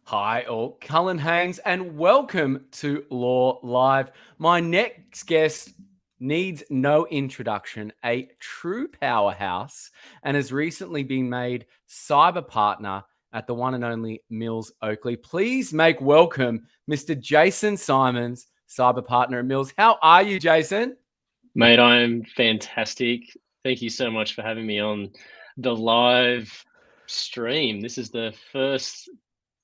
Hi, all. Cullen Haynes, and welcome to Law Live. My next guest needs no introduction, a true powerhouse, and has recently been made cyber partner at the one and only Mills Oakley. Please make welcome Mr. Jason Symons, cyber partner at Mills. How are you, Jason? Mate, I'm fantastic. Thank you so much for having me on the live stream. This is the first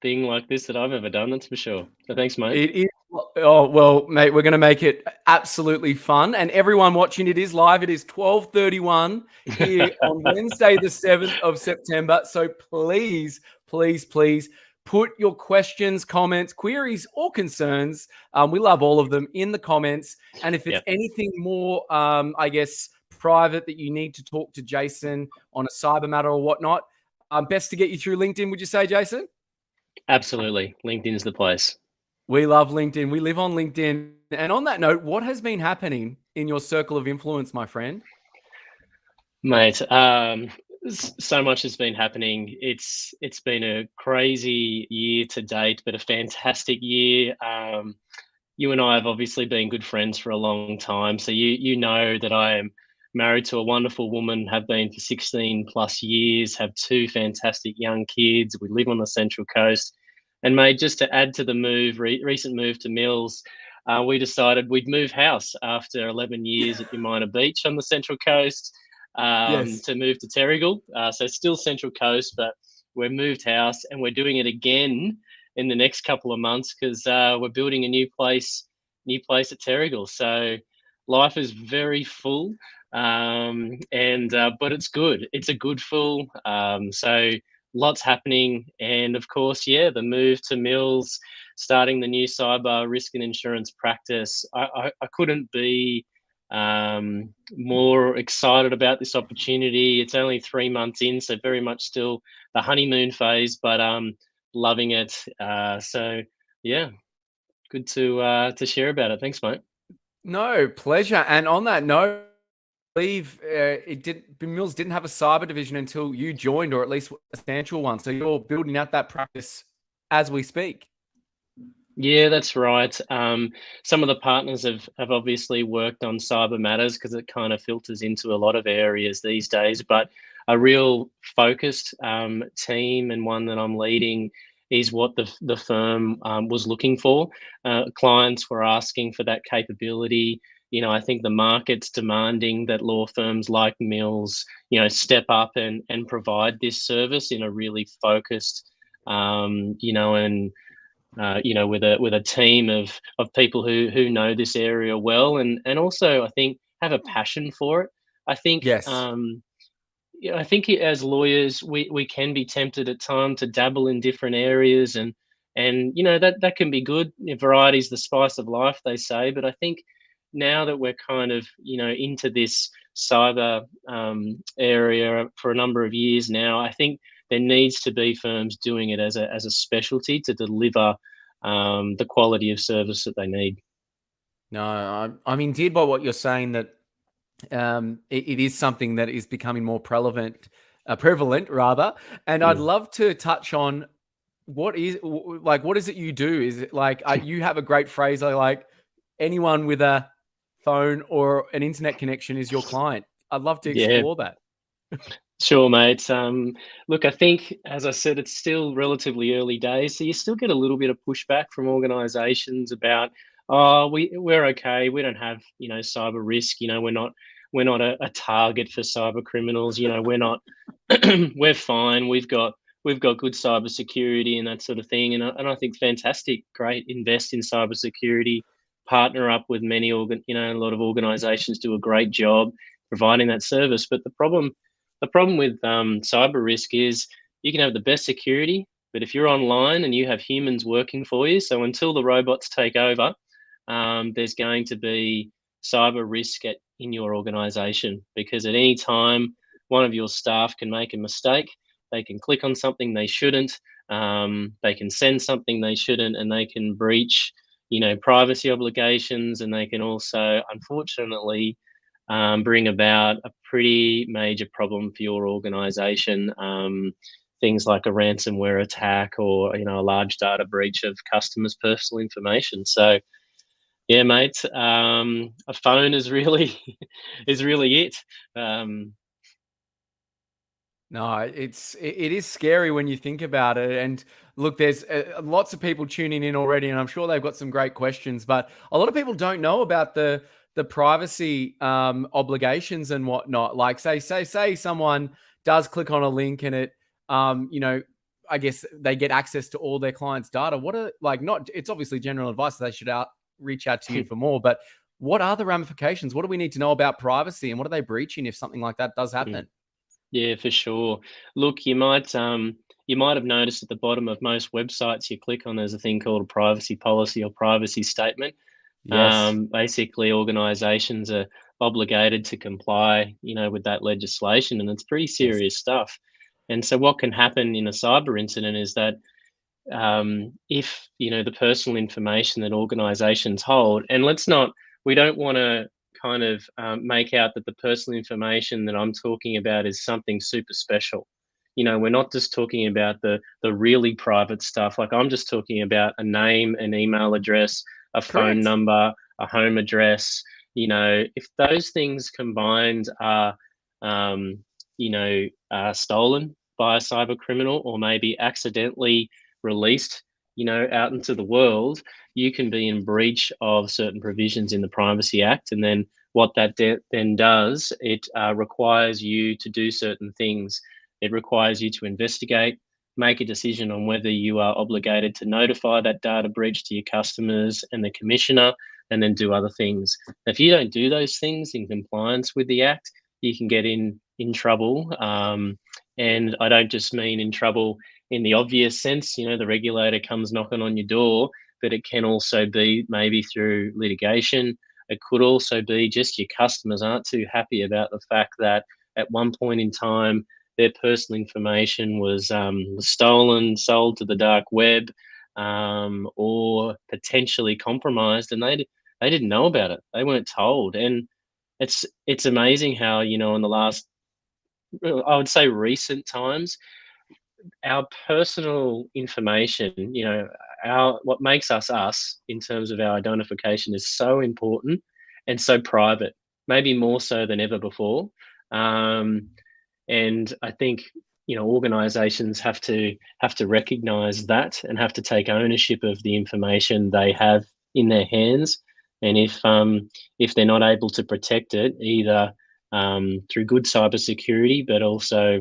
thing like this that I've ever done, that's for sure. So thanks, mate. It is. Oh, well, mate, we're going to make it absolutely fun. And everyone watching, it is live. It is 12:31 here on Wednesday, the 7th of September. So please put your questions, comments, queries, or concerns. We love all of them in the comments. And if it's Yeah, anything more, I guess, private that you need to talk to Jason on a cyber matter or whatnot, best to get you through LinkedIn, would you say, Jason? absolutely. LinkedIn's the place. We love LinkedIn. We live on LinkedIn. And on that note, what has been happening in your circle of influence, my friend? Mate, so much has been happening. It's been a crazy year to date, but a fantastic year. You and I have obviously been good friends for a long time, so you know that I am married to a wonderful woman, have been for 16 plus years, have two fantastic young kids. We live on the Central Coast, and mate, just to add to the recent move to Mills, we decided we'd move house after 11 years at Umina Beach on the Central Coast, Yes. to move to Terrigal. So still Central Coast, but we've moved house and we're doing it again in the next couple of months because we're building a new place at Terrigal. So life is very full, and but it's good. It's a good full. So lots happening, and of course, yeah, the move to Mills, starting the new cyber risk and insurance practice. I couldn't be more excited about this opportunity. It's only 3 months in, so very much still the honeymoon phase, but loving it. So yeah, good to share about it. Thanks, mate. No, pleasure. And on that note, I believe Mills didn't have a cyber division until you joined, or at least a substantial one. So you're building out that practice as we speak. Yeah, that's right. Some of the partners have obviously worked on cyber matters because it kind of filters into a lot of areas these days. But a real focused team and one that I'm leading is what the firm was looking for. Clients were asking for that capability. I think the market's demanding that law firms like Mills, step up and provide this service in a really focused, and with a team of people who know this area well, and also I think have a passion for it. I think Yes. I think as lawyers we can be tempted at time to dabble in different areas, and that can be good. Variety is the spice of life, they say. But I think now that we're kind of into this cyber area for a number of years now, I think there needs to be firms doing it as a specialty to deliver the quality of service that they need. No, I'm indeed by what you're saying that it is something that is becoming more prevalent rather. And I'd Mm. love to touch on what is it you do? Is it like you have a great phrase like anyone with a phone or an internet connection is your client. I'd love to Yeah, explore that. sure, mate. Look, I think, as I said, it's still relatively early days, so you still get a little bit of pushback from organisations about, oh, we're okay. We don't have cyber risk. We're not a target for cyber criminals. We're not. We're fine. We've got good cyber security and that sort of thing. And I think fantastic, great. Invest in cyber security. Partner up with a lot of organisations do a great job providing that service. But the problem with cyber risk is you can have the best security, but if you're online and you have humans working for you, so until the robots take over, there's going to be cyber risk in your organization, because at any time, one of your staff can make a mistake. They can click on something they shouldn't. They can send something they shouldn't, and they can breach, privacy obligations, and they can also, unfortunately, bring about a pretty major problem for your organization, things like a ransomware attack or a large data breach of customers' personal information. So yeah, mate, a phone is really is really it. No, it is scary when you think about it. And look, there's lots of people tuning in already, and I'm sure they've got some great questions. But a lot of people don't know about the privacy obligations and whatnot. Like, say someone does click on a link and it, I guess they get access to all their clients' data. What are like not? It's obviously general advice that they should reach out to you for more. But what are the ramifications? What do we need to know about privacy, and what are they breaching if something like that does happen? Yeah, for sure. Look, you might have noticed at the bottom of most websites you click on, there's a thing called a privacy policy or privacy statement. Yes. Basically, organisations are obligated to comply, with that legislation, and it's pretty Yes. serious stuff. And so, what can happen in a cyber incident is that if the personal information that organisations hold, and we don't want to kind of make out that the personal information that I'm talking about is something super special. We're not just talking about the really private stuff. Like, I'm just talking about a name, an email address, a phone Correct. number, a home address. If those things combined are, stolen by a cyber criminal, or maybe accidentally released, out into the world, you can be in breach of certain provisions in the Privacy Act. And then what that then does, it requires you to do certain things. It requires you to investigate, make a decision on whether you are obligated to notify that data breach to your customers and the commissioner, and then do other things. If you don't do those things in compliance with the Act, you can get in trouble. And I don't just mean in trouble in the obvious sense, the regulator comes knocking on your door, but it can also be maybe through litigation. It could also be just your customers aren't too happy about the fact that at one point in time, their personal information was stolen, sold to the dark web, or potentially compromised, and they didn't know about it. They weren't told. And it's amazing how, in the last, I would say, recent times, our personal information, our what makes us us in terms of our identification is so important and so private, maybe more so than ever before. And I think, organizations have to recognize that and have to take ownership of the information they have in their hands. And if they're not able to protect it, either through good cybersecurity, but also,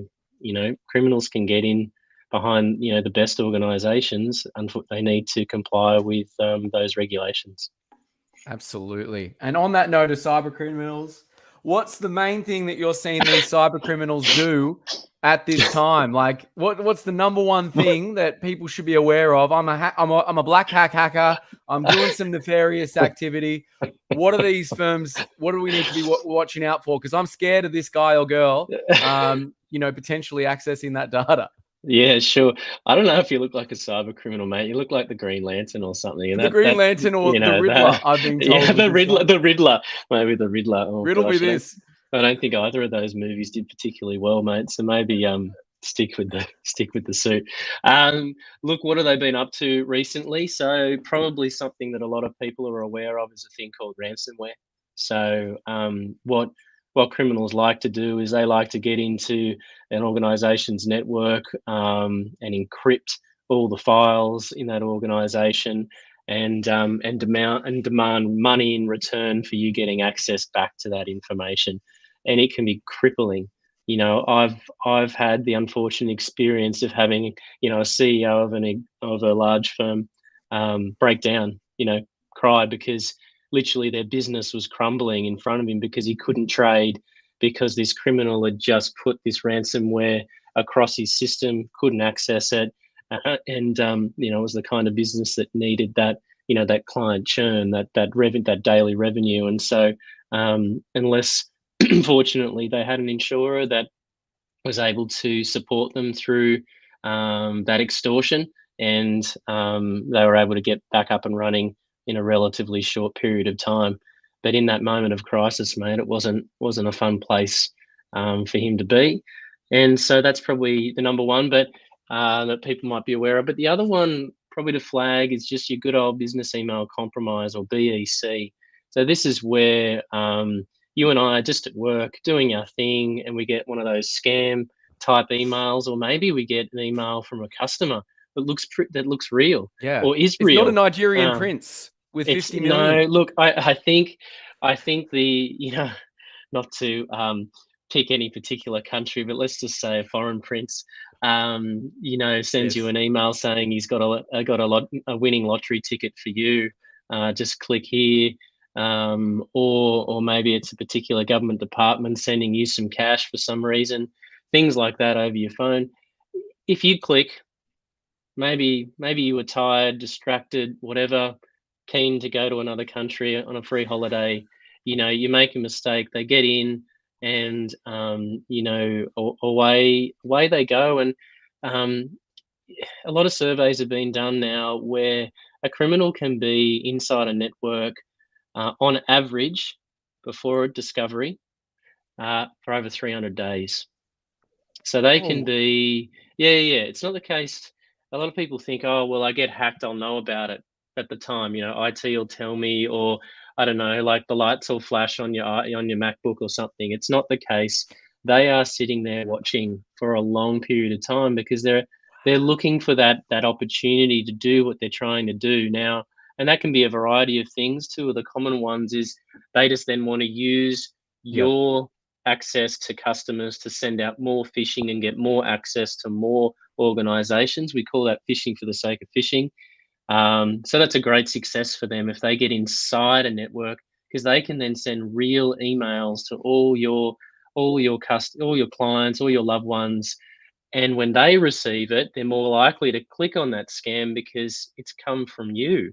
criminals can get in behind, the best organizations, and they need to comply with those regulations. Absolutely. And on that note of cyber criminals, what's the main thing that you're seeing these cyber criminals do at this time? Like, what's the number one thing that people should be aware of? I'm a black hacker. I'm doing some nefarious activity. What are these firms? What do we need to be watching out for? Because I'm scared of this guy or girl, potentially accessing that data. Yeah, sure. I don't know if you look like a cyber criminal, mate. You look like the Green Lantern or something, and The Green that Lantern or the Riddler, that I've been yeah, told with the this Riddler, one. the Riddler, maybe the Riddler. Oh Riddle me gosh, this. I don't think either of those movies did particularly well, mate. So maybe stick with the suit. Look, what have they been up to recently? So probably something that a lot of people are aware of is a thing called ransomware. So what criminals like to do is they like to get into an organization's network, and encrypt all the files in that organization, and demand money in return for you getting access back to that information. And it can be crippling. I've had the unfortunate experience of having, a CEO of a large firm break down, cry, because literally their business was crumbling in front of him because he couldn't trade, because this criminal had just put this ransomware across his system, couldn't access it, and it was the kind of business that needed that, that client churn, that daily revenue. And so, unless fortunately they had an insurer that was able to support them through that extortion, and they were able to get back up and running in a relatively short period of time. But in that moment of crisis, mate, it wasn't a fun place for him to be. And so that's probably the number one. But that people might be aware of. But the other one probably to flag is just your good old business email compromise, or BEC. So this is where you and I are just at work doing our thing, and we get one of those scam type emails, or maybe we get an email from a customer that looks real, Yeah. or is It's not a real. Nigerian prince with It's 50 no, million. look, I think the, not to pick any particular country, but let's just say a foreign prince, sends you Yes. an email saying he's got a winning lottery ticket for you. Just click here. Or maybe it's a particular government department sending you some cash for some reason, things like that over your phone. If you click, maybe you were tired, distracted, whatever, keen to go to another country on a free holiday, you make a mistake, they get in, and away they go. And a lot of surveys have been done now where a criminal can be inside a network on average before a discovery for over 300 days. So they can Oh, be, yeah. It's not the case. A lot of people think, oh, well, I get hacked, I'll know about it at the time. IT will tell me, or I don't know, like the lights will flash on your MacBook or something. It's not the case. They are sitting there watching for a long period of time because they're looking for that opportunity to do what they're trying to do now. And that can be a variety of things. Two of the common ones is they just then want to use yep. your access to customers to send out more phishing and get more access to more organizations. We call that phishing for the sake of phishing. So that's a great success for them if they get inside a network, because they can then send real emails to all your clients, all your loved ones. And when they receive it, they're more likely to click on that scam because it's come from you.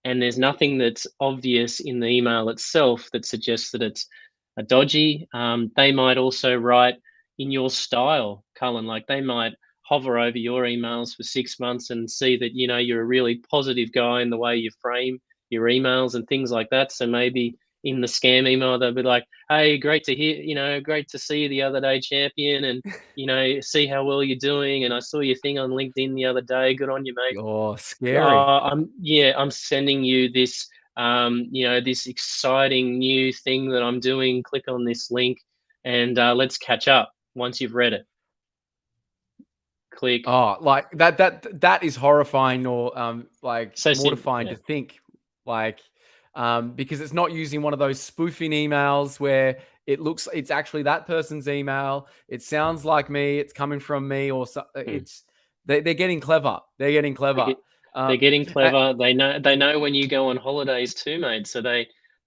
And there's nothing that's obvious in the email itself that suggests that it's a dodgy. They might also write in your style, Cullen, like they might hover over your emails for 6 months and see that, you're a really positive guy in the way you frame your emails and things like that. So maybe in the scam email, they'll be like, hey, great to hear, great to see you the other day, champion. And, see how well you're doing. And I saw your thing on LinkedIn the other day. Good on you, mate. Oh, scary. I'm sending you this, this exciting new thing that I'm doing. Click on this link, and let's catch up once you've read it. Click. Oh, like that is horrifying, or like So mortifying yeah. to think, like because it's not using one of those spoofing emails where it's actually that person's email. It sounds like me. It's coming from me, or so, Hmm. they're getting clever. They're getting clever. They're getting A- clever. They know when you go on holidays too, mate. So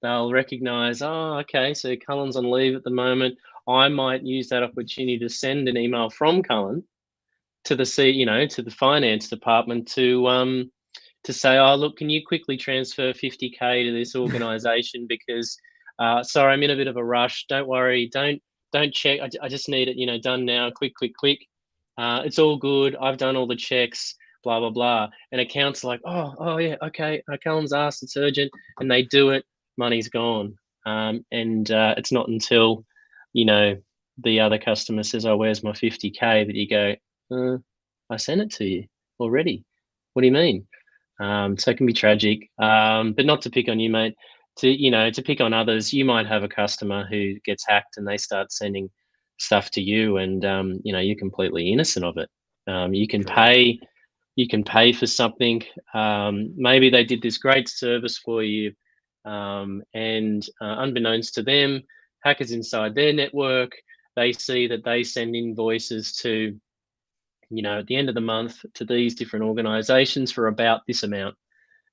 they'll recognize, oh, okay, so Cullen's on leave at the moment. I might use that opportunity to send an email from Cullen to to the finance department to say, oh, look, can you quickly transfer 50K to this organization because sorry, I'm in a bit of a rush. Don't worry, don't check. I just need it, done now. Quick. It's all good. I've done all the checks. Blah blah blah. And accounts like, oh yeah, okay. Cullen's asked, it's urgent, and they do it. Money's gone, and it's not until the other customer says, oh, where's my 50K, that you go, I sent it to you already. What do you mean? So it can be tragic, but not to pick on you, mate. To pick on others, you might have a customer who gets hacked and they start sending stuff to you, and you're completely innocent of it. You can Correct. pay for something. Maybe they did this great service for you, and unbeknownst to them, hackers inside their network, they see that they send invoices to at the end of the month to these different organizations for about this amount.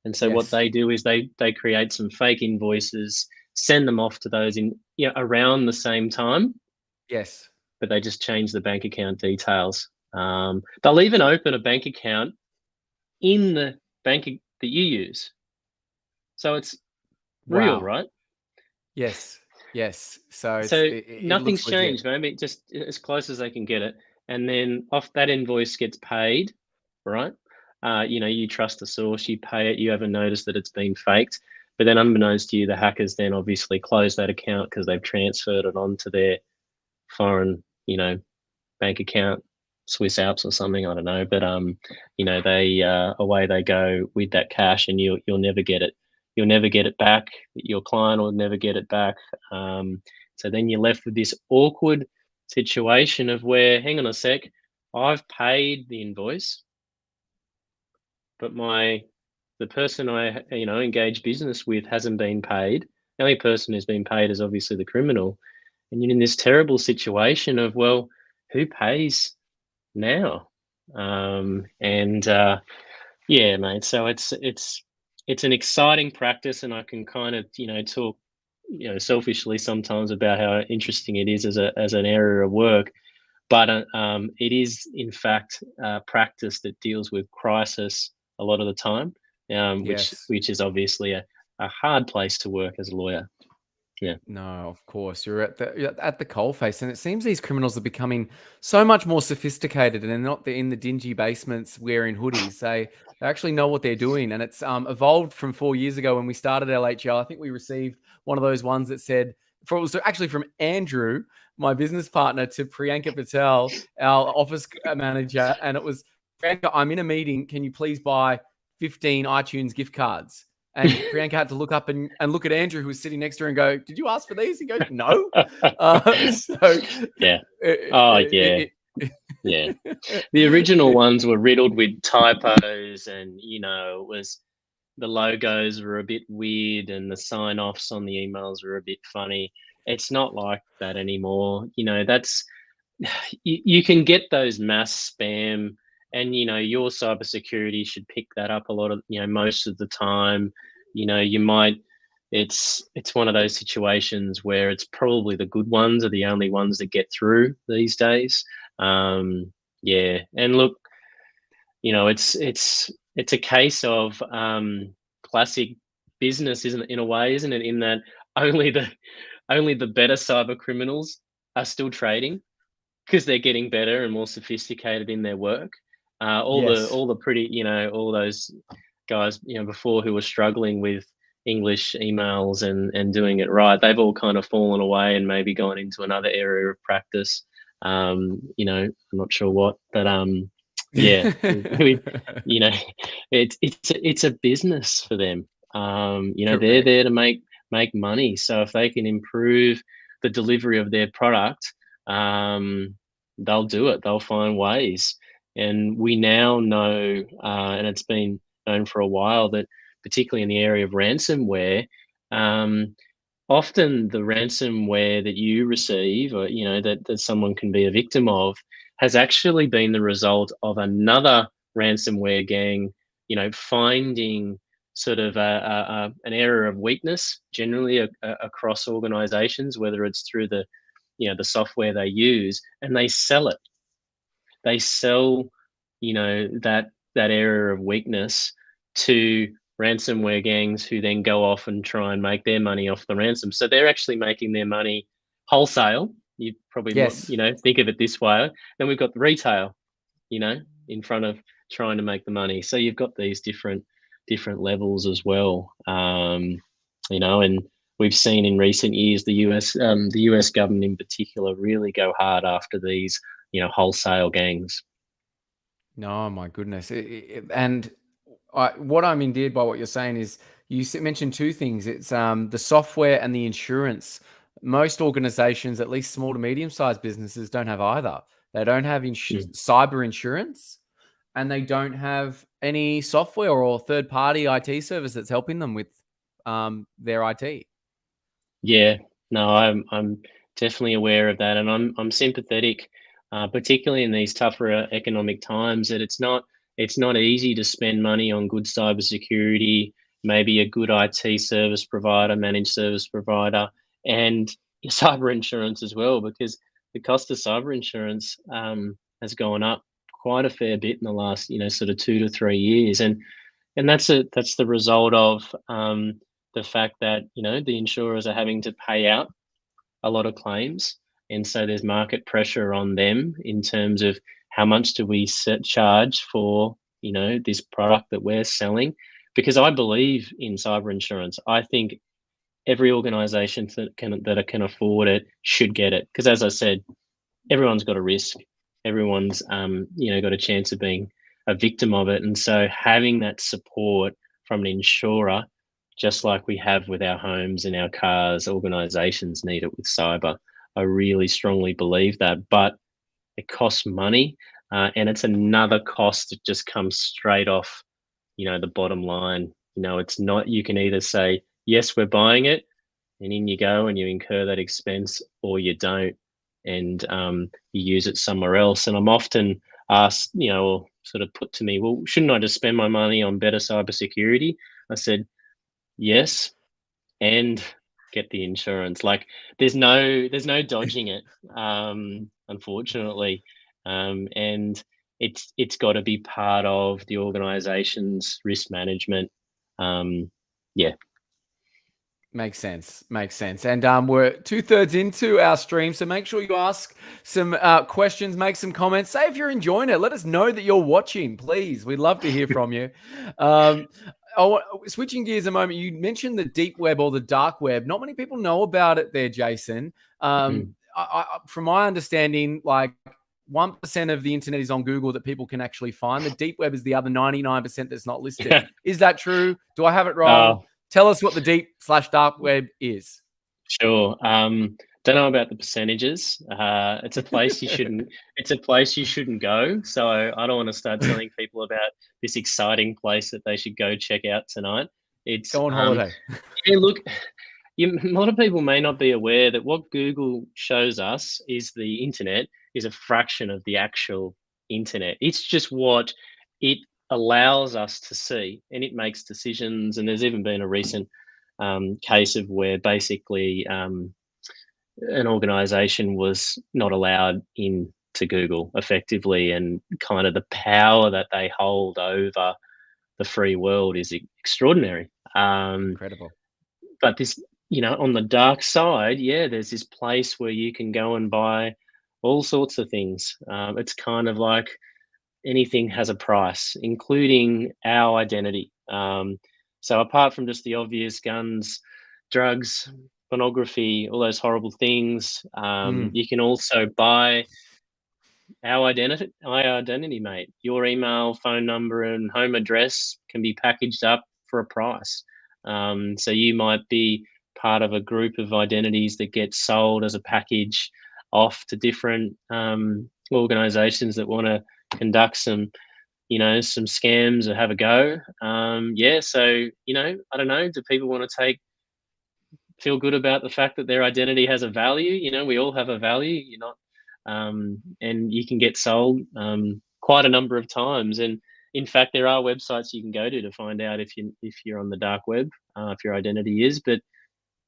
And so what Yes. they do is they create some fake invoices, send them off to those in around the same time, Yes. but they just change the bank account details. They'll even open a bank account in the bank that you use. So it's real, Wow. right? Yes. Yes. So So it nothing's looks legit. changed, maybe just as close as they can get it. And then off that invoice gets paid, right? You trust the source, you pay it, you haven't noticed that it's been faked. But then unbeknownst to you, the hackers then obviously close that account because they've transferred it onto their foreign, bank account. Swiss Alps or something. I don't know, but they away they go with that cash, and you'll never get it. You'll never get it back. Your client will never get it back. So then you're left with this awkward situation of where, hang on a sec, I've paid the invoice, but the person I engage business with hasn't been paid. The only person who's been paid is obviously the criminal, and you're in this terrible situation of, well, who pays now? Yeah, mate. So it's an exciting practice, and I can kind of talk selfishly sometimes about how interesting it is as an area of work. But it is, in fact, a practice that deals with crisis a lot of the time, Yes. which is obviously a hard place to work as a lawyer. Yeah. No, of course. You're at the coalface, and it seems these criminals are becoming so much more sophisticated, and they're not in the dingy basements wearing hoodies. They actually know what they're doing, and it's evolved from 4 years ago when we started LHL. I think we received one of those ones that said, it was actually from Andrew, my business partner, to Priyanka Patel, our office manager, and it was, Priyanka, I'm in a meeting. Can you please buy 15 iTunes gift cards? And Priyanka had to look up and look at Andrew, who was sitting next to her, and go, "Did you ask for these?" He goes, "No." Yeah. Yeah. The original ones were riddled with typos, and it was, the logos were a bit weird, and the sign-offs on the emails were a bit funny. It's not like that anymore. That's you can get those mass spam, and your cybersecurity should pick that up a lot of most of the time. You might, it's one of those situations where it's probably the good ones are the only ones that get through these days. Yeah, and look, it's a case of classic business, isn't it? In a way, isn't it? In that only the better cyber criminals are still trading, because they're getting better and more sophisticated in their work. All the pretty, all those guys, before, who were struggling with English emails and doing it right, they've all kind of fallen away and maybe gone into another area of practice. I'm not sure what, but yeah, it's a business for them. They're there to make money. So if they can improve the delivery of their product, they'll do it. They'll find ways. And we now know, and it's been known for a while, that particularly in the area of ransomware, often the ransomware that you receive, or that someone can be a victim of, has actually been the result of another ransomware gang, finding sort of an area of weakness, generally across organizations, whether it's through the software they use, and they sell it. They sell, that area of weakness to ransomware gangs, who then go off and try and make their money off the ransom. So they're actually making their money wholesale. You probably, think of it this way. Then we've got the retail, in front of trying to make the money. So you've got these different levels as well. And we've seen in recent years the US government in particular really go hard after these, wholesale gangs. No, my goodness. What I'm endeared by what you're saying is, you mentioned two things. It's the software and the insurance. Most organizations, at least small to medium-sized businesses, don't have either. They don't have cyber insurance, and they don't have any software or third-party IT service that's helping them with their IT. Yeah, no, I'm definitely aware of that, and I'm sympathetic, particularly in these tougher economic times, that it's not easy to spend money on good cybersecurity, maybe a good IT service provider, managed service provider, and cyber insurance as well, because the cost of cyber insurance has gone up quite a fair bit in the last sort of 2 to 3 years, and that's the result of the fact that the insurers are having to pay out a lot of claims, and so there's market pressure on them in terms of how much do we charge for this product that we're selling. Because I believe in cyber insurance. I think every organization that can afford it should get it, because, as I said, everyone's got a risk, everyone's got a chance of being a victim of it. And so having that support from an insurer, just like we have with our homes and our cars, organizations need it with cyber. I really strongly believe that, but it costs money, and it's another cost that just comes straight off, the bottom line. It's not, you can either say, yes, we're buying it, and in you go and you incur that expense, or you don't, and you use it somewhere else. And I'm often asked, or sort of put to me, well, shouldn't I just spend my money on better cybersecurity? I said, yes, and get the insurance. Like there's no dodging it, unfortunately. And it's got to be part of the organization's risk management. Yeah. Makes sense. And we're 2/3 into our stream, so make sure you ask some questions, make some comments. Say if you're enjoying it. Let us know that you're watching, please. We'd love to hear from you. Switching gears a moment, you mentioned the deep web or the dark web. Not many people know about it there, Jason. From my understanding, like 1% of the internet is on Google that people can actually find. The deep web is the other 99% that's not listed. Is that true? Do I have it wrong? Tell us what the deep/dark web is. Sure. Don't know about the percentages. It's a place you shouldn't. It's a place you shouldn't go. So I don't want to start telling people about this exciting place that they should go check out tonight. It's go on holiday. Yeah, look, a lot of people may not be aware that what Google shows us is the internet is a fraction of the actual internet. It's just what it allows us to see, and it makes decisions. And there's even been a recent case of where basically an organization was not allowed in to Google effectively, and kind of the power that they hold over the free world is extraordinary. Incredible. But this, on the dark side, there's this place where you can go and buy all sorts of things. It's kind of like anything has a price, including our identity. So apart from just the obvious guns, drugs, pornography, all those horrible things, you can also buy our identity, mate. Your email, phone number, and home address can be packaged up for a price. So you might be part of a group of identities that get sold as a package off to different organizations that want to conduct some scams or have a go. So I don't know, do people want to feel good about the fact that their identity has a value? We all have a value. You're not and you can get sold quite a number of times. And in fact, there are websites you can go to find out if you're on the dark web, if your identity is. But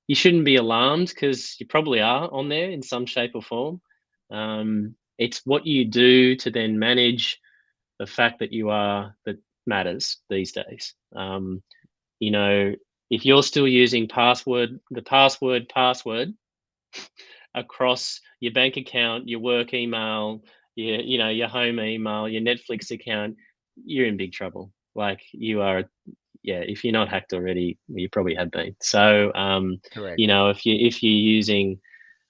you shouldn't be alarmed, because you probably are on there in some shape or form. It's what you do to then manage the fact that you are that matters these days. If you're still using the password across your bank account, your work email, your home email, your Netflix account, you're in big trouble. Like you are, if you're not hacked already, you probably have been. So, Correct. If you're using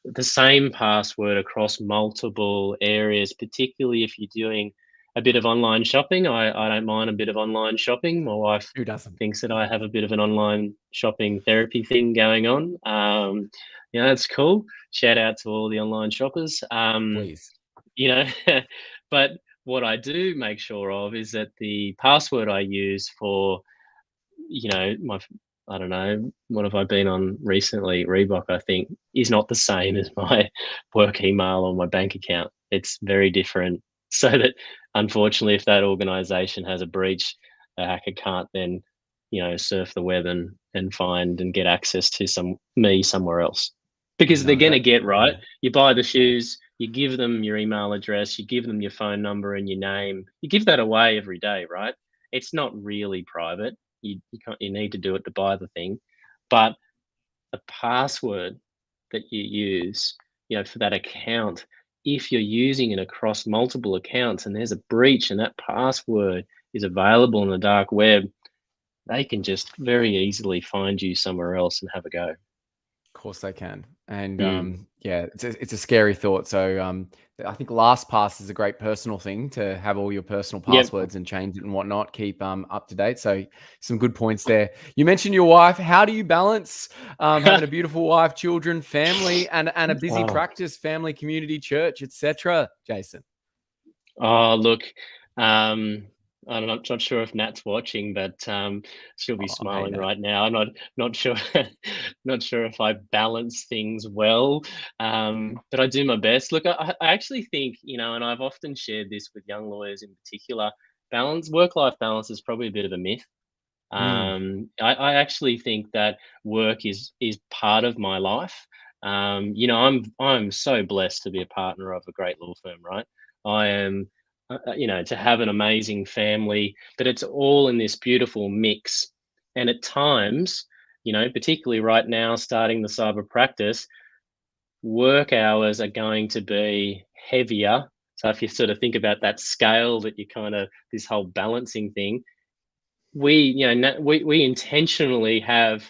the same password across multiple areas, particularly if you're doing a bit of online shopping. I don't mind a bit of online shopping. My wife Who doesn't? thinks that I have a bit of an online shopping therapy thing going on. It's cool. Shout out to all the online shoppers. Please. But what I do make sure of is that the password I use for, I don't know, what have I been on recently? Reebok, I think, is not the same as my work email or my bank account. It's very different. So that, unfortunately, if that organization has a breach, a hacker can't then, surf the web and find and get access to me somewhere else. Because they're going to get right. Yeah. You buy the shoes, you give them your email address, you give them your phone number and your name. You give that away every day, right? It's not really private. You need to do it to buy the thing. But the password that you use, for that account, if you're using it across multiple accounts and there's a breach and that password is available on the dark web, they can just very easily find you somewhere else and have a go. Of course they can. And Mm. yeah, it's a scary thought. So I think LastPass is a great personal thing to have all your personal Yep. passwords and change it and whatnot, keep up to date. So some good points there. You mentioned your wife. How do you balance having a beautiful wife, children, family, and a busy Oh. practice, family, community, church, etc., Jason? Oh, look, I'm not sure if Nat's watching, but she'll be Oh, hey, smiling Nat. right now. I'm not sure not sure if I balance things well, but I do my best. Look, I actually think, and I've often shared this with young lawyers in particular. Work-life balance is probably a bit of a myth. Mm, I actually think that work is part of my life. I'm so blessed to be a partner of a great law firm, right? I am, to have an amazing family, but it's all in this beautiful mix. And at times, particularly right now, starting the cyber practice, work hours are going to be heavier. So if you sort of think about that scale that you kind of this whole balancing thing, we intentionally have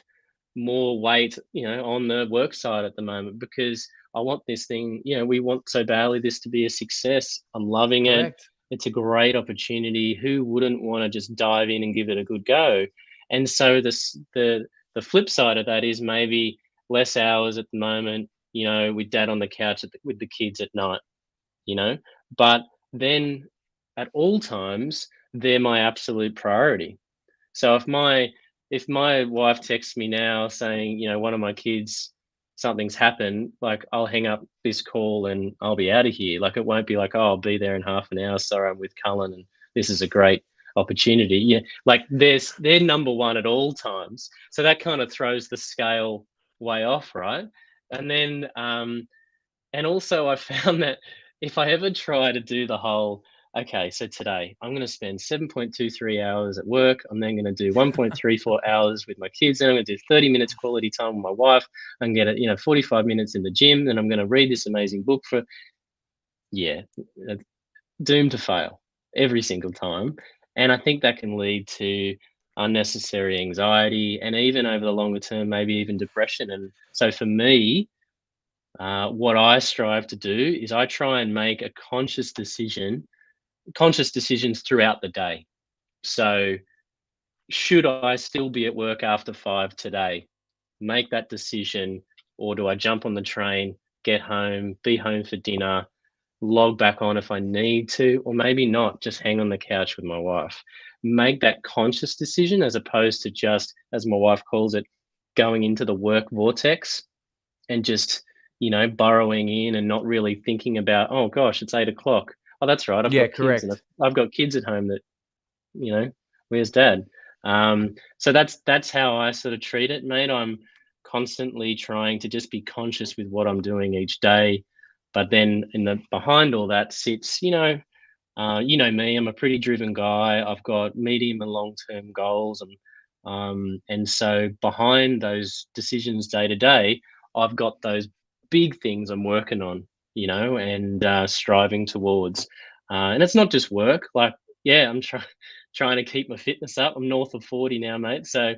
more weight, on the work side at the moment because I want this thing, we want so badly this to be a success. I'm loving it. correct. It's a great opportunity. Who wouldn't want to just dive in and give it a good go? And so the flip side of that is maybe less hours at the moment, with dad on the couch with the kids at night, you know, but then at all times, they're my absolute priority. So if my wife texts me now saying, one of my kids, something's happened, like I'll hang up this call and I'll be out of here. Like it won't be like, oh, I'll be there in half an hour. Sorry, I'm with Cullen and this is a great opportunity. Yeah. Like they're number one at all times. So that kind of throws the scale way off, right? And then and also I found that if I ever try to do the whole, okay, so today I'm going to spend 7.23 hours at work. I'm then going to do 1.34 hours with my kids. Then I'm going to do 30 minutes quality time with my wife. I'm going to, 45 minutes in the gym. Then I'm going to read this amazing book for, yeah, uh, doomed to fail every single time. And I think that can lead to unnecessary anxiety and even over the longer term, maybe even depression. And so for me, what I strive to do is I try and make a conscious decisions throughout the day. So, should I still be at work after 5 today? Make that decision, or do I jump on the train, get home, be home for dinner, log back on if I need to, or maybe not, just hang on the couch with my wife. Make that conscious decision as opposed to just, as my wife calls it, going into the work vortex and just burrowing in and not really thinking about, oh gosh, it's 8 o'clock. Oh, that's right, I've Yeah, got kids and correct. I've got kids at home that, you know where's dad? So that's how I sort of treat it, mate. I'm constantly trying to just be conscious with what I'm doing each day, but then in the behind all that sits, me, I'm a pretty driven guy. I've got medium and long term goals, and so behind those decisions day to day, I've got those big things I'm working on, and striving towards. And it's not just work. Like, yeah, I'm trying to keep my fitness up. I'm north of 40 now, mate. So,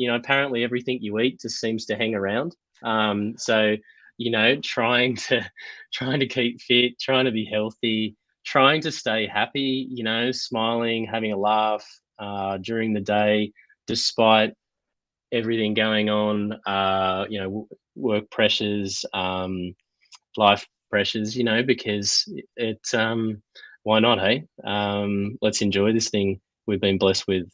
apparently everything you eat just seems to hang around. So, trying to trying to keep fit, trying to be healthy, trying to stay happy, smiling, having a laugh during the day, despite everything going on, work pressures, life pressures, because why not, hey? Let's enjoy this thing we've been blessed with.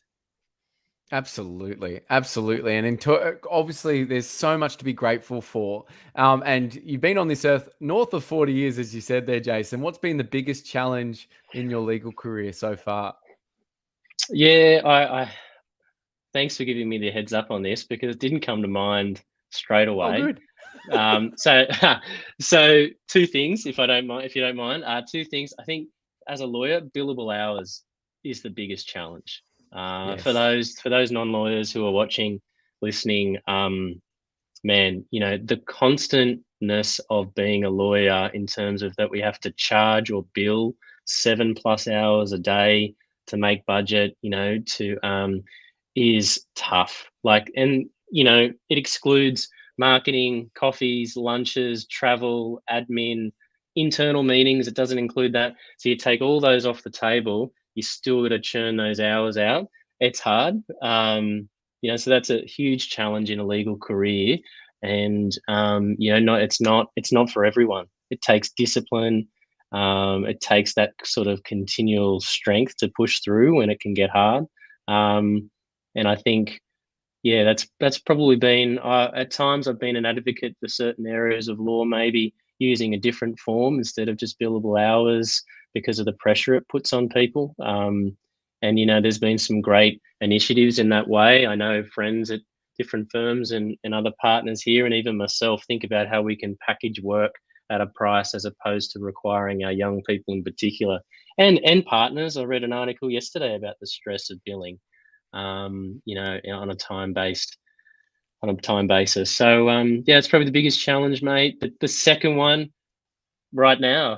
Absolutely, absolutely, and obviously, there's so much to be grateful for. And you've been on this earth north of 40 years, as you said there, Jason. What's been the biggest challenge in your legal career so far? Yeah, I thanks for giving me the heads up on this because it didn't come to mind straight Oh, away. good. So, so two things, if you don't mind, two things. I think as a lawyer, billable hours is the biggest challenge. For Yes. those non-lawyers who are watching, listening, man, the constantness of being a lawyer in terms of that we have to charge or bill 7+ hours a day to make budget, to is tough. Like, and it excludes marketing, coffees, lunches, travel, admin, internal meetings. It doesn't include that. So you take all those off the table, you still got to churn those hours out. It's hard. So that's a huge challenge in a legal career. And it's not for everyone. It takes discipline. It takes that sort of continual strength to push through when it can get hard. And I think, yeah, that's probably been, at times I've been an advocate for certain areas of law, maybe using a different form instead of just billable hours because of the pressure it puts on people. And there's been some great initiatives in that way. I know friends at different firms and other partners here, and even myself, think about how we can package work at a price as opposed to requiring our young people in particular and partners. I read an article yesterday about the stress of billing, on a time basis. So it's probably the biggest challenge, mate. But the second one right now,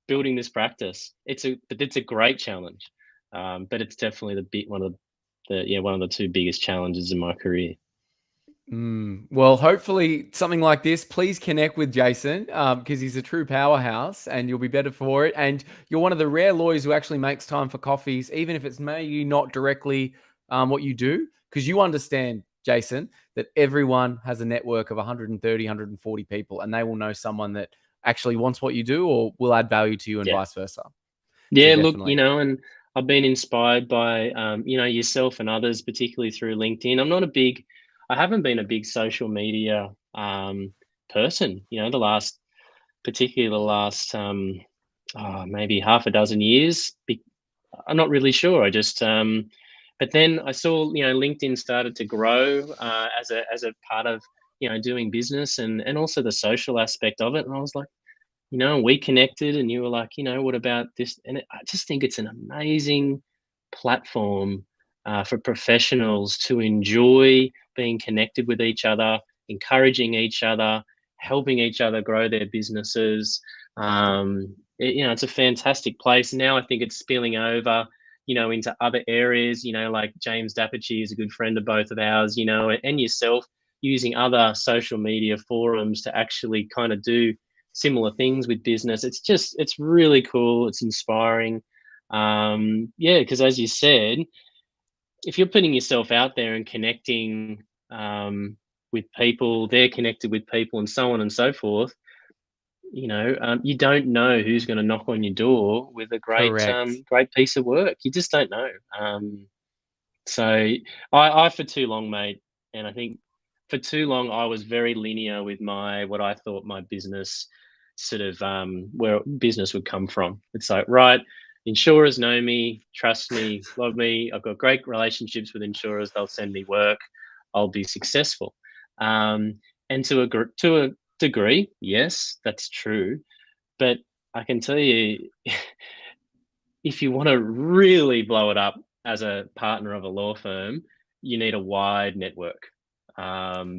building this practice, it's a great challenge. But it's definitely one of the two biggest challenges in my career. Well, hopefully something like this, please connect with Jason because he's a true powerhouse and you'll be better for it. And you're one of the rare lawyers who actually makes time for coffees, even if it's maybe not directly what you do, because you understand, Jason, that everyone has a network of 130, 140 people and they will know someone that actually wants what you do or will add value to you and vice versa. Yeah, So look, definitely. and I've been inspired by, yourself and others, particularly through LinkedIn. I haven't been a big social media person, particularly the last maybe half a dozen years. I'm not really sure. But then I saw, LinkedIn started to grow as a part of, doing business and also the social aspect of it. And I was like, we connected and you were like, what about this? And I just think it's an amazing platform for professionals to enjoy being connected with each other, encouraging each other, helping each other grow their businesses. It's a fantastic place. Now I think it's spilling over, into other areas, like James Dapperchi is a good friend of both of ours, and yourself, using other social media forums to actually kind of do similar things with business. It's really cool. It's inspiring. Because as you said, if you're putting yourself out there and connecting with people, they're connected with people and so on and so forth, you don't know who's going to knock on your door with a Correct. great piece of work. You just don't know. So I for too long, mate, and I think for too long I was very linear with what I thought my business sort of where business would come from. It's like, right, insurers know me, trust me, love me. I've got great relationships with insurers. They'll send me work. I'll be successful. And to a degree, yes, that's true. But I can tell you, if you want to really blow it up as a partner of a law firm, you need a wide network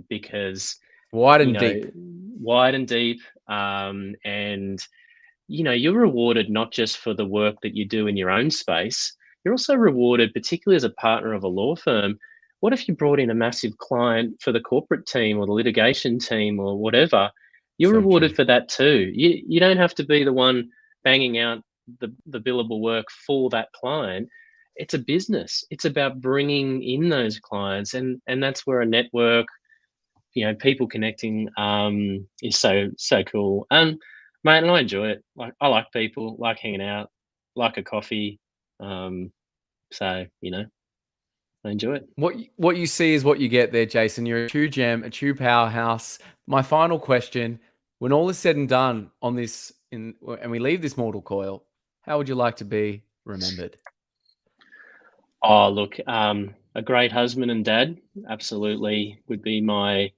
because Wide and deep. wide and deep, and you're rewarded not just for the work that you do in your own space. You're also rewarded, particularly as a partner of a law firm. What if you brought in a massive client for the corporate team or the litigation team or whatever? You're So true. rewarded for that too. You don't have to be the one banging out the billable work for that client. It's a business. It's about bringing in those clients, and that's where a network, people connecting, is so cool. Mate, and I enjoy it. Like, I like people, like hanging out, like a coffee. So I enjoy it. What you see is what you get there, Jason. You're a true gem, a true powerhouse. My final question: when all is said and done on this, and we leave this mortal coil, how would you like to be remembered? Oh, look, a great husband and dad absolutely would be my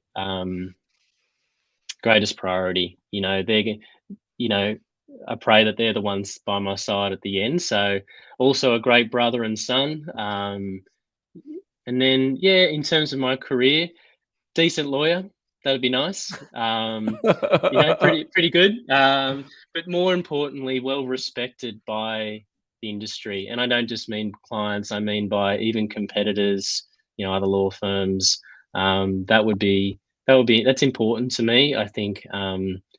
greatest priority. You know, I pray that they're the ones by my side at the end. So, also a great brother and son. And then, yeah, in terms of my career, decent lawyer. That'd be nice. Pretty good. But more importantly, well respected by the industry. And I don't just mean clients. I mean by even competitors. Other law firms. that's important to me. I think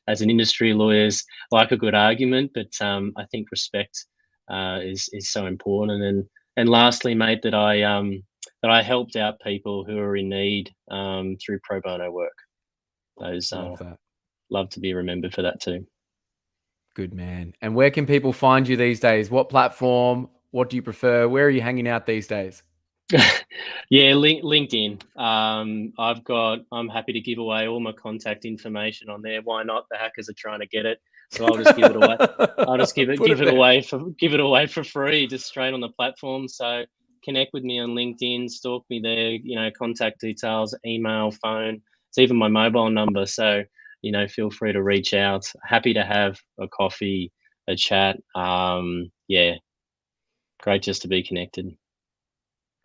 as an industry, lawyers like a good argument, but I think respect is so important. And lastly, mate, that I helped out people who are in need through pro bono work. Those Love that. love to be remembered for that too. Good man. And where can people find you these days? What platform? What do you prefer? Where are you hanging out these days? Yeah, LinkedIn. I'm happy to give away all my contact information on there. Why not? The hackers are trying to get it, so I'll just give it away. I'll just give it away for free, just straight on the platform. So connect with me on LinkedIn, stalk me there. Contact details, email, phone. It's even my mobile number. So feel free to reach out. Happy to have a coffee, a chat. Yeah, great just to be connected.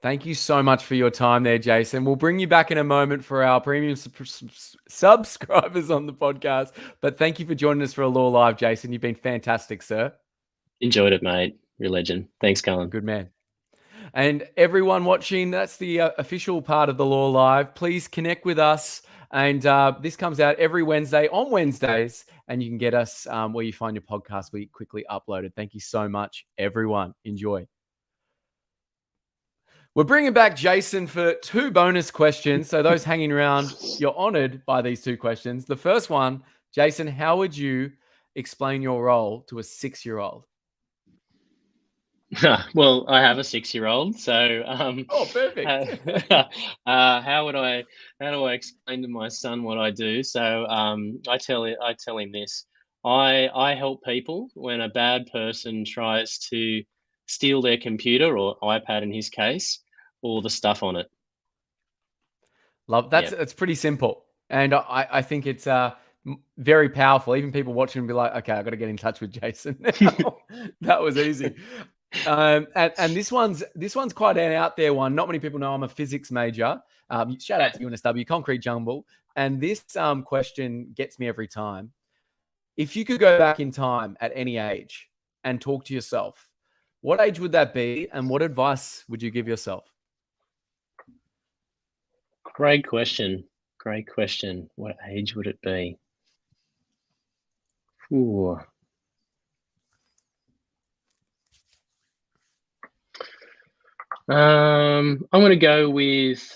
Thank you so much for your time there, Jason. We'll bring you back in a moment for our premium subscribers on the podcast. But thank you for joining us for a Law Live, Jason. You've been fantastic, sir. Enjoyed it, mate. You're a legend. Thanks, Cullen. Good man. And everyone watching, that's the official part of the Law Live. Please connect with us. And this comes out every Wednesday on Wednesdays. And you can get us where you find your podcast. We quickly upload it. Thank you so much, everyone. Enjoy. We're bringing back Jason for 2 bonus questions. So those hanging around, you're honored by these 2 questions. The first one, Jason, how would you explain your role to a 6-year-old? Well, I have a 6-year-old, so oh, perfect. How do I explain to my son what I do? So I tell him this. I help people when a bad person tries to steal their computer or iPad in his case, or the stuff on it. Love that's It's pretty simple, and I think it's very powerful. Even people watching will be like, okay, I've got to get in touch with Jason now. That was easy. And this one's quite an out there one. Not many people know I'm a physics major. Shout out to UNSW, Concrete Jungle. And this question gets me every time. If you could go back in time at any age and talk to yourself, what age would that be? And what advice would you give yourself? Great question. What age would it be? Ooh. I'm going to go with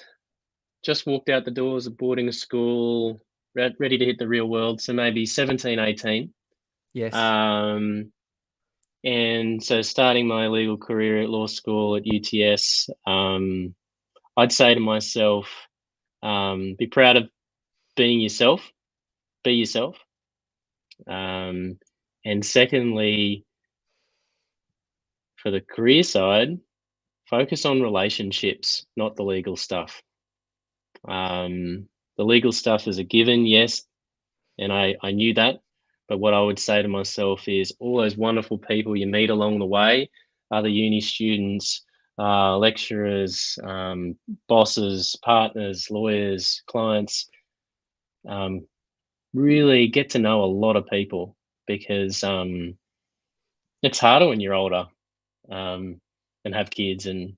just walked out the doors of boarding school, ready to hit the real world. So maybe 17, 18. Yes. And so starting my legal career at law school at UTS, I'd say to myself, be proud of being yourself, be yourself. And secondly, for the career side, focus on relationships, not the legal stuff. The legal stuff is a given, yes, and I knew that. But what I would say to myself is all those wonderful people you meet along the way, other uni students, lecturers, bosses, partners, lawyers, clients, really get to know a lot of people, because it's harder when you're older and have kids and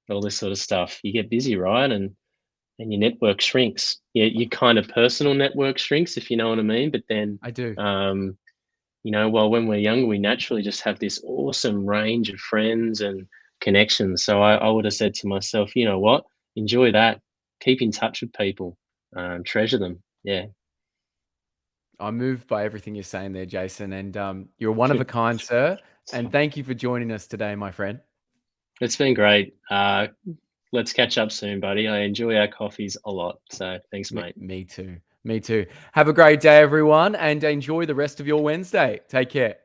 all this sort of stuff. You get busy, right? And your network shrinks. Your kind of personal network shrinks, if you know what I mean. But then I do. Well, when we're younger, we naturally just have this awesome range of friends and connections. So I would have said to myself, you know what? Enjoy that. Keep in touch with people. Treasure them. Yeah. I'm moved by everything you're saying there, Jason. And you're one of a kind, sir. And thank you for joining us today, my friend. It's been great. Let's catch up soon, buddy. I enjoy our coffees a lot. So thanks, mate. Me too. Have a great day, everyone, and enjoy the rest of your Wednesday. Take care.